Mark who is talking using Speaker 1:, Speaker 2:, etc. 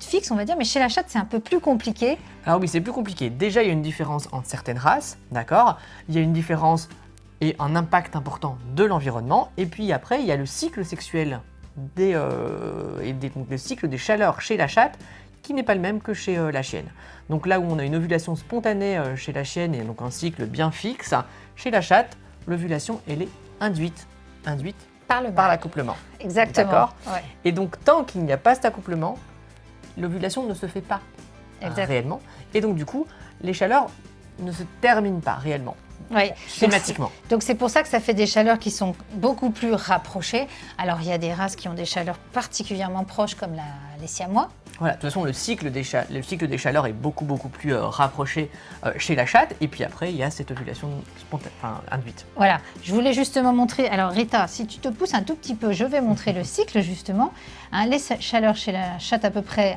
Speaker 1: fixe, on va dire, mais chez la chatte, c'est un peu plus compliqué.
Speaker 2: Alors oui, c'est plus compliqué. Déjà, il y a une différence entre certaines races, d'accord? Il y a une différence et un impact important de l'environnement. Et puis après, il y a le cycle sexuel donc le cycle des chaleurs chez la chatte qui n'est pas le même que chez la chienne. Donc là où on a une ovulation spontanée chez la chienne et donc un cycle bien fixe, chez la chatte, l'ovulation, elle est induite
Speaker 1: Par le
Speaker 2: par
Speaker 1: mâle.
Speaker 2: l'accouplement.
Speaker 1: Exactement.
Speaker 2: D'accord.
Speaker 1: Ouais.
Speaker 2: Et donc tant qu'il n'y a pas cet accouplement, l'ovulation ne se fait pas
Speaker 1: Exact.
Speaker 2: réellement. Et donc du coup, les chaleurs ne se terminent pas réellement,
Speaker 1: Ouais.
Speaker 2: schématiquement.
Speaker 1: Donc c'est pour ça que ça fait des chaleurs qui sont beaucoup plus rapprochées. Alors il y a des races qui ont des chaleurs particulièrement proches comme les siamois.
Speaker 2: Voilà, de toute façon, le cycle des chaleurs est beaucoup plus rapproché chez la chatte. Et puis après, il y a cette ovulation induite.
Speaker 1: Voilà, je voulais justement montrer. Alors Rita, si tu te pousses un tout petit peu, je vais montrer le cycle justement. Hein, les chaleurs chez la chatte à peu près